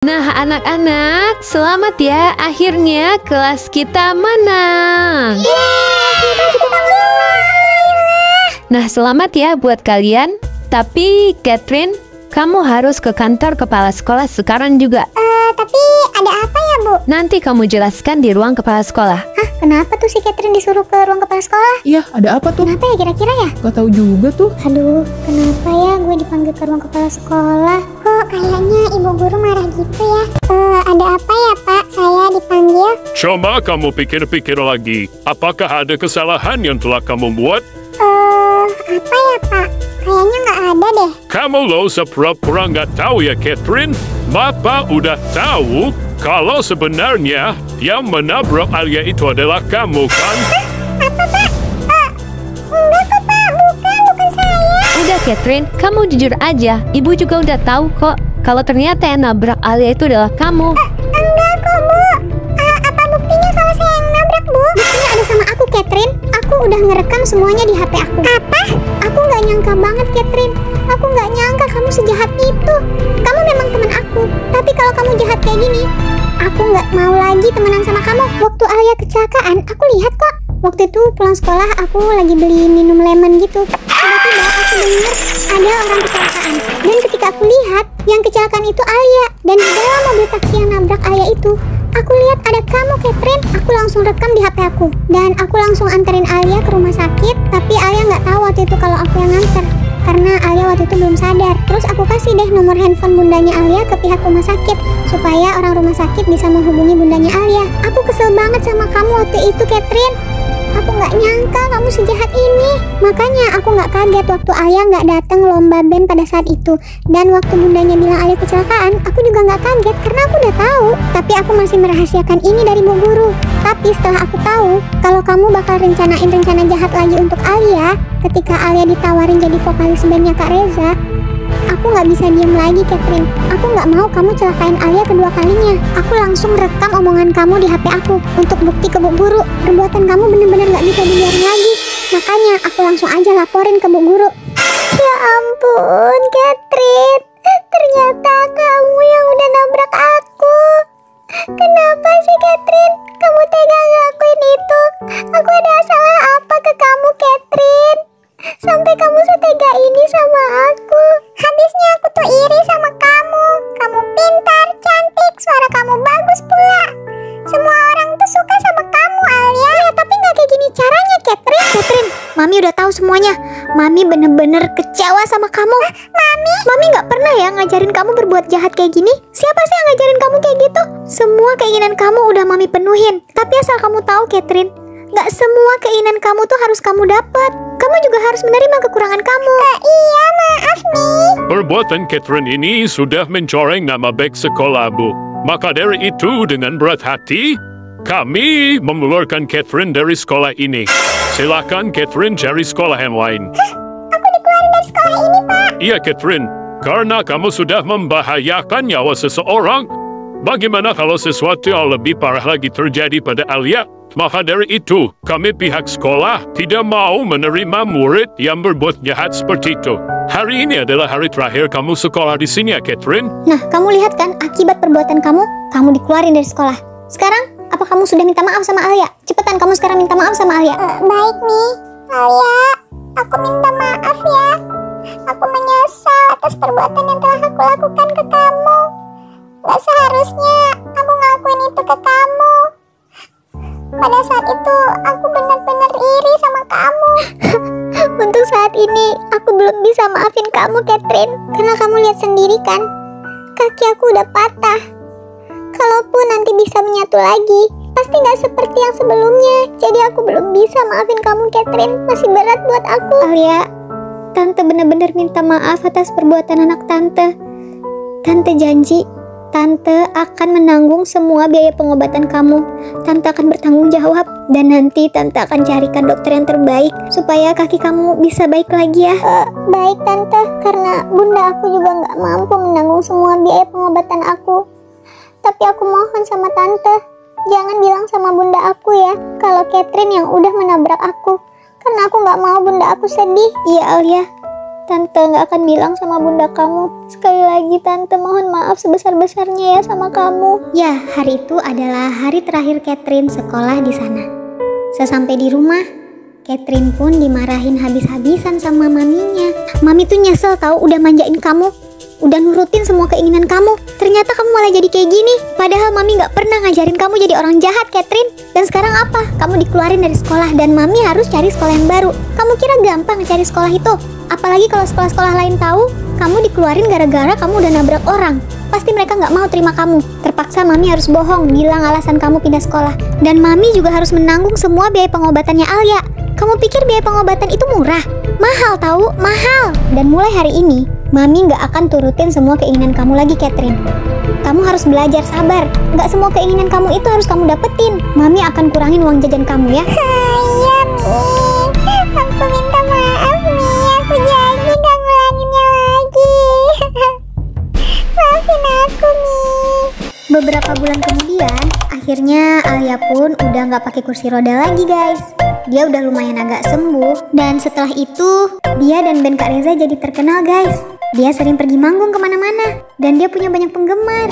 Nah anak-anak, selamat ya, akhirnya kelas kita menang. Nah selamat ya buat kalian. Tapi Catherine, kamu harus ke kantor kepala sekolah sekarang juga. Tapi ada apa ya Bu? Nanti kamu jelaskan di ruang kepala sekolah. Hah, kenapa tuh si Catherine disuruh ke ruang kepala sekolah? Iya, ada apa tuh? Kenapa ya kira-kira ya? Gak tahu juga tuh. Aduh, kenapa ya gue dipanggil ke ruang kepala sekolah? Kok kayaknya ibu guru marah gitu ya? Ada apa ya Pak? Saya dipanggil? Coba kamu pikir-pikir lagi. Apakah ada kesalahan yang telah kamu buat? Apa ya Pak? Kayaknya nggak ada deh. Kamu lo sepura-pura nggak tahu ya, Catherine? Bapak udah tahu kalau sebenarnya yang menabrak Alia itu adalah kamu, kan? Apa Pak? Enggak kok Pak, bukan saya. Udah Catherine, kamu jujur aja. Ibu juga udah tahu kok kalau ternyata yang nabrak Alia itu adalah kamu. Enggak kok Bu. Apa buktinya kalau saya yang nabrak Bu? Buktinya ada sama aku Catherine. Aku udah ngerekam semuanya di HP aku. Apa? Aku nggak nyangka banget Catherine. Aku nggak nyangka kamu sejahat itu. Kamu memang teman aku. Tapi kalau kamu jahat kayak gini, aku nggak mau lagi temenan sama kamu. Waktu Alia kecelakaan, aku lihat kok. Waktu itu pulang sekolah aku lagi beli minum lemon gitu. Tiba-tiba aku dengar ada orang kecelakaan. Dan ketika aku lihat, yang kecelakaan itu Alia. Dan di dalam mobil taksi yang nabrak Alia itu, aku lihat ada kamu Catherine. Aku langsung rekam di HP aku. Dan aku langsung anterin Alia ke rumah sakit. Tapi Alia nggak tahu waktu itu kalau aku yang nganter. Karena Alia waktu itu belum sadar. Terus aku kasih deh nomor handphone bundanya Alia ke pihak rumah sakit. Supaya orang rumah sakit bisa menghubungi bundanya Alia. Aku kesel banget sama kamu waktu itu Catherine. Aku nggak nyangka kamu sejahat ini. Makanya aku nggak kaget waktu Alia nggak datang lomba band pada saat itu. Dan waktu bundanya bilang Alia kecelakaan, aku juga nggak kaget karena aku udah tahu. Tapi aku masih merahasiakan ini dari Bu Guru. Tapi setelah aku tahu kalau kamu bakal rencanain rencana jahat lagi untuk Alia, ketika Alia ditawarin jadi vokalis bandnya Kak Reza, aku nggak bisa diem lagi Catherine. Aku nggak mau kamu celakain Alia kedua kalinya. Aku langsung rekam omongan kamu di HP aku untuk bukti ke Bu Guru. Perbuatan kamu bener-bener nggak bisa dibiarin lagi. Makanya aku langsung aja laporin ke Bu Guru. Ya ampun Catherine, ternyata kamu yang udah nabrak aku. Kenapa sih Catherine? Kamu tega ngelakuin itu? Aku ada salah apa ke kamu Catherine? Sampai kamu setega ini sama aku. Habisnya aku tuh iri sama kamu. Kamu pintar, cantik, suara kamu bagus pula. Semua orang tuh suka sama kamu Alia. Ya tapi gak kayak gini caranya Catherine. Catherine, Mami udah tahu semuanya. Mami bener-bener kecewa sama kamu. Mami gak pernah ya ngajarin kamu berbuat jahat kayak gini. Siapa sih yang ngajarin kamu kayak gitu? Semua keinginan kamu udah Mami penuhin. Tapi asal kamu tahu Catherine, gak semua keinginan kamu tuh harus kamu dapat. Kamu juga harus menerima kekurangan kamu. Iya, maaf nih. Perbuatan Catherine ini sudah mencoreng nama baik sekolah, Bu. Maka dari itu, dengan berat hati, kami mengeluarkan Catherine dari sekolah ini. Silakan Catherine cari sekolah yang lain. Hah? Aku dikeluarin dari sekolah ini, Pak? Iya, Catherine. Karena kamu sudah membahayakan nyawa seseorang. Bagaimana kalau sesuatu yang lebih parah lagi terjadi pada Alia? Maka dari itu, kami pihak sekolah tidak mau menerima murid yang berbuat jahat seperti itu. Hari ini adalah hari terakhir kamu sekolah di sini ya, Catherine. Nah, kamu lihat kan akibat perbuatan kamu dikeluarin dari sekolah. Sekarang, apa kamu sudah minta maaf sama Alia? Cepetan kamu sekarang minta maaf sama Alia. Baik nih, Alia. Aku minta maaf ya. Aku menyesal atas perbuatan yang telah aku lakukan ke kamu. Gak seharusnya aku ngelakuin itu ke kamu. Pada saat itu, aku benar-benar iri sama kamu. Untuk saat ini, aku belum bisa maafin kamu, Catherine. Karena kamu lihat sendiri kan, kaki aku udah patah. Kalaupun nanti bisa menyatu lagi, pasti gak seperti yang sebelumnya. Jadi aku belum bisa maafin kamu, Catherine. Masih berat buat aku. Alia, Tante benar-benar minta maaf atas perbuatan anak Tante. Tante janji, Tante akan menanggung semua biaya pengobatan kamu. Tante akan bertanggung jawab. Dan nanti Tante akan carikan dokter yang terbaik supaya kaki kamu bisa baik lagi ya. Baik Tante, karena bunda aku juga gak mampu menanggung semua biaya pengobatan aku. Tapi aku mohon sama Tante, jangan bilang sama bunda aku ya kalau Catherine yang udah menabrak aku. Karena aku gak mau bunda aku sedih. Iya Alia, Tante nggak akan bilang sama bunda kamu. Sekali lagi Tante mohon maaf sebesar-besarnya ya sama kamu. Ya, hari itu adalah hari terakhir Catherine sekolah di sana. Sesampai di rumah, Catherine pun dimarahin habis-habisan sama maminya. Mami tuh nyesel tahu udah manjain kamu, udah nurutin semua keinginan kamu. Ternyata kamu malah jadi kayak gini. Padahal mami gak pernah ngajarin kamu jadi orang jahat, Catherine. Dan sekarang apa? Kamu dikeluarin dari sekolah dan mami harus cari sekolah yang baru. Kamu kira gampang cari sekolah itu? Apalagi kalau sekolah-sekolah lain tahu kamu dikeluarin gara-gara kamu udah nabrak orang. Pasti mereka gak mau terima kamu. Terpaksa mami harus bohong, bilang alasan kamu pindah sekolah. Dan mami juga harus menanggung semua biaya pengobatannya Alia. Kamu pikir biaya pengobatan itu murah? Mahal tahu, mahal. Dan mulai hari ini, mami gak akan turutin semua keinginan kamu lagi, Catherine. Kamu harus belajar sabar. Gak semua keinginan kamu itu harus kamu dapetin. Mami akan kurangin uang jajan kamu ya. Iya, Mi. Aku minta maaf, Mi. Aku janji gak ngulanginnya lagi. Maafin aku, Mi. Beberapa bulan kemudian, akhirnya Alia pun udah gak pakai kursi roda lagi, guys. Dia udah lumayan agak sembuh. Dan setelah itu, dia dan band Kak Reza jadi terkenal, guys. Dia sering pergi manggung kemana-mana. Dan dia punya banyak penggemar.